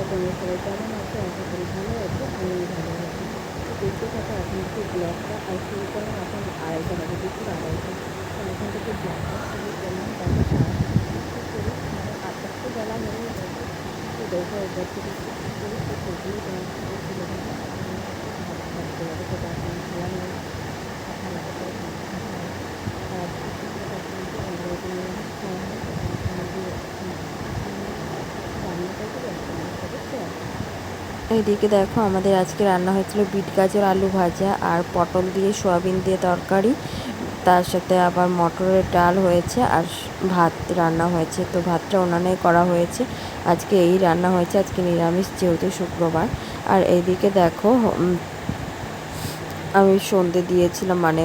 তোমরা সবাই কেমন আছো? আশা করি ভালো আছো, আমিও ভালো আছি। তো দেখতে থাকো এখন থেকে ব্লগটা, আর শুরু করলাম এখন 2:30 বাজে, দুপুর 2:30। তো এখন থেকে ব্লগটা শুরু করলাম। দেখো সারাদিন কী কী করি, মানে 8টা বেলা হয়ে গেছে। তো দেখো এবার থেকে কী কী করি তো সেগুলো তোমার সাথে তুলে ধরবো। এখন একটু ভাত ভাজতে হবে, তো এখন খেলাম নেই, হালকা করে ভাত খাওয়া হয়। আর কিছুটা কিন্তু অন্যরকম খাওয়া হয়। তো এখন দিয়ে রান্নাটা করে তোমার সাথে শেয়ার করবো। এইদিকে দেখো আমাদের আজকে রান্না হয়েছিল বিট গাজর আলু ভাজা আর পটল দিয়ে সয়াবিন দিয়ে তরকারি, তার সাথে আবার মটরের ডাল হয়েছে আর ভাত রান্না হয়েছে। তো ভাতটা উনানেই করা হয়েছে, আজকে এই রান্না হয়েছে, আজকে নিরামিষ যেহেতু শুক্রবার। আর এইদিকে দেখো আমি সন্ধে দিয়েছিলাম, মানে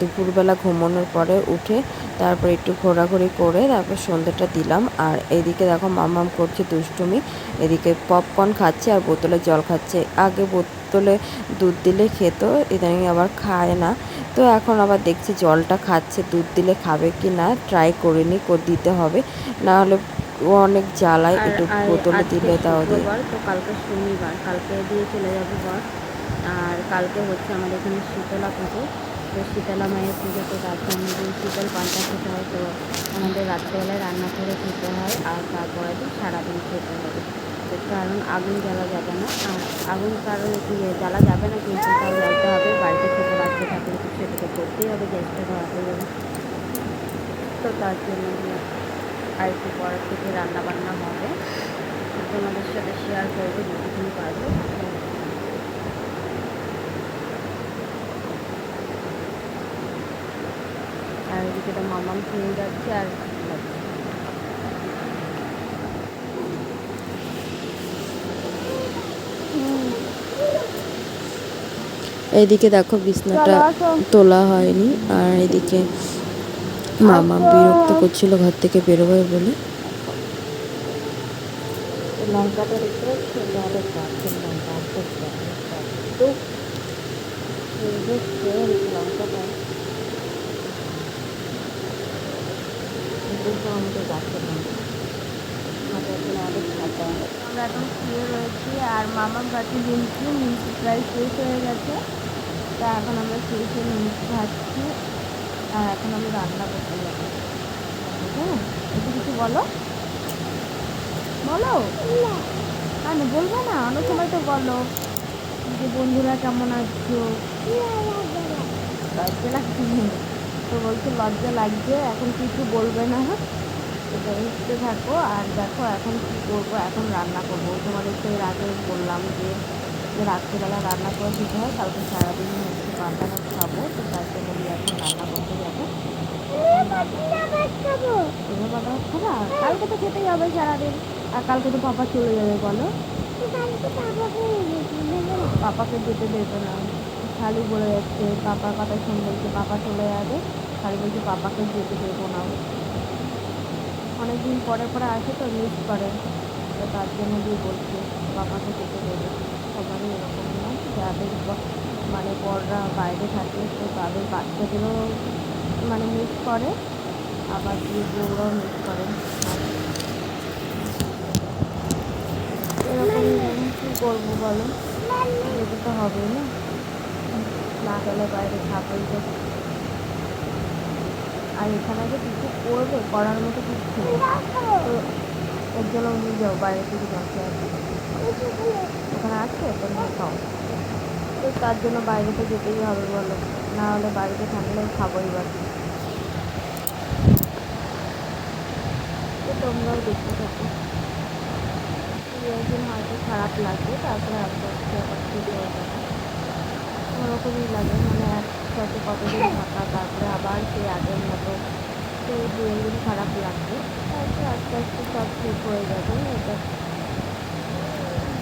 দুপুরবেলা ঘুমানোর পরে উঠে তারপর একটু ঘোরাঘুরি করে তারপর সন্ধেটা দিলাম। আর এইদিকে দেখো মাম্মাম করছে দুষ্টুমি, এদিকে পপকর্ন খাচ্ছে আর বোতলে জল খাচ্ছে। আগে বোতলে দুধ দিলে খেত, ইদানিং আবার খায় না। তো এখন আবার দেখছি জলটা খাচ্ছে, দুধ দিলে খাবে কি না ট্রাই করিনি, দিতে হবে, না হলে ও অনেক জ্বালায়, আর একটু আর বোতলে আজকে দিলে তাও দিয়ে। শুক্রবার, তো কালকে শনিবার, কালকে দিয়ে চলে যাবো বর। আর কালকে হচ্ছে আমাদের এখানে শীতলা পুজো। তো শীতলা মায়ের পুজো, তো তার জন্য যে শীতল পান্তা খেতে হয়, তো আমাদের রাত্রেবেলায় রান্না করে খেতে হয়, আর তারপরে দিন সারাদিন খেতে হবে। তো কারণ আগুন জ্বালা যাবে না, আর আগুন কারণ জ্বালা যাবে না, কিন্তু তাও জ্বালতে হবে। বাড়িতে ছোটো বাচ্চা থাকলে তো সেটা তো করতেই হবে, গ্যাসটা ধরাতে হবে। তো তার জন্য আর একটু পরের থেকে রান্না বান্না হবে, তোমাদের সাথে শেয়ার করবো যেটুকুনি পারবো। আর এদিকে তো মামাম খেয়ে যাচ্ছে আর যাচ্ছে। এইদিকে দেখো বিছনাটা তোলা হয়নি, আর এদিকে মামা বিরক্ত করছিল ঘর থেকে বেরোবে বলে। লঙ্কাটা দেখতে পাচ্ছি, তাহলে গাছের লঙ্কা তো লঙ্কাটা আমাদের গাছের লঙ্কা আমাদের খাতা। আমরা এখন শুয়ে রয়েছি আর মামার গাছে নিমকি প্রায় শেষ হয়ে গেছে। তা এখন আমরা শুয়ে নিমকি ভাজছি, আর এখন আমি রান্না করতে যাবো। হ্যাঁ, একটু কিছু বলো বলো। না বলবে না, অনেক সময় তো বলো যে বন্ধুরা কেমন আছো। লজ্জা লাগছে, তো বলছে লজ্জা লাগছে, এখন কিছু বলবে না। এটা বুঝতে থাকো। আর দেখো এখন কি করবো, এখন রান্না করবো। তোমাদের তো এর আগে বললাম যে রাত্রিবেলা রান্না করে দিতে হয়, কালকে সারাদিন হচ্ছে পান্তা ভাত খাবো, তো তার জন্য এখন রান্না করতে যাবো। তুমি পান্তা ভাত খাবা? কালকে তো খেতেই হবে সারাদিন, আর কালকে তো পাপা চলে যাবে বলো। পাপাকে যেতে দেবে না, খালি বলে যাচ্ছে পাপার কথা শুনবে, যে পাপা চলে যাবে, খালি বলছে পাপাকে যেতে দেবো না। অনেকদিন পরে পরে আসে তো মিস করে, তো তার জন্য দিয়ে বলছে পাপাকে যেতে দেবে। সবারই এরকম না, যাদের মানে বড়রা বাইরে থাকে তো তাদের বাচ্চাদেরও মানে মিস করে, আবার দিয়ে বউরাও মিস করে। এরকম কী করবো বলো, যেতে তো হবেই না, না গেলে বাইরে খাবোই তো। আর এখানে যে কিছু করবে, করার মতো কিছু নেই, তো এর জন্য নিয়ে যাও বাইরে থেকে জানতে আছে, ওখানে আছে তো নিয়ে খাও। তো তার জন্য বাইরে তো যেতেই হবে বলো, না হলে বাড়িতে থাকলে খাবোই বাকি। তো তোমরাও দেখতে থাকো, একদিন হয়তো খারাপ লাগবে, তারপরে আস্তে আস্তে আবার ঠিক হয়ে যাবে। ওরকমই লাগে, মানে একসাথে কতদিন থাকা, তারপরে আবার সেই আগের মতো, তো দু একদিন খারাপ লাগবে, তারপরে আস্তে আস্তে সব ঠিক হয়ে যাবে। এটা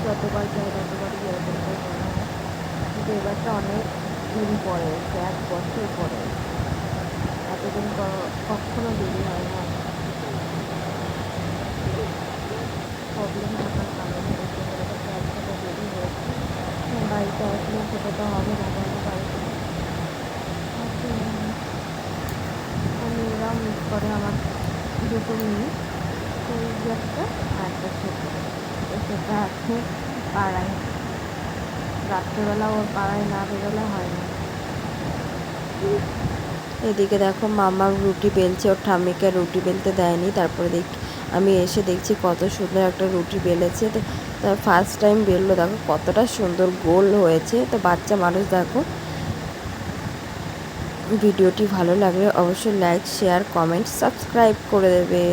যতবার যায় ততবারই এরকমটাই মনে হয়, কিন্তু এবারটা অনেক দিন পরে এসছে, 1 বছর পরে। এতদিন কখনো দেরি হয় না, প্রবলেম থাকার কারণে ব্যবসাটা দেরি হয়েছে। বাড়িতে আসলে সেটা তো হবে না, বলো বাড়িতে মেয়েরাও মিস করে আমার দুটো মেয়ে, তো এই যে একটা আর একটা ছোটো। তো সেটা আছে পাড়ায়। রাত্রেবেলা ওর পাড়ায় না বেরোলে হয় না। এদিকে দেখো মামা রুটি বেলছে, ওর ঠাম্মিকে রুটি বেলতে দেয়নি। তারপরে আমি এসে দেখছি কত সুন্দর একটা রুটি বেলেছে। তো তার ফার্স্ট টাইম বেললো, দেখো কতটা সুন্দর গোল হয়েছে। তো বাচ্চা মানুষ দেখো। ভিডিওটি ভালো লাগলে অবশ্যই লাইক, শেয়ার, কমেন্ট, সাবস্ক্রাইব করে দেবে।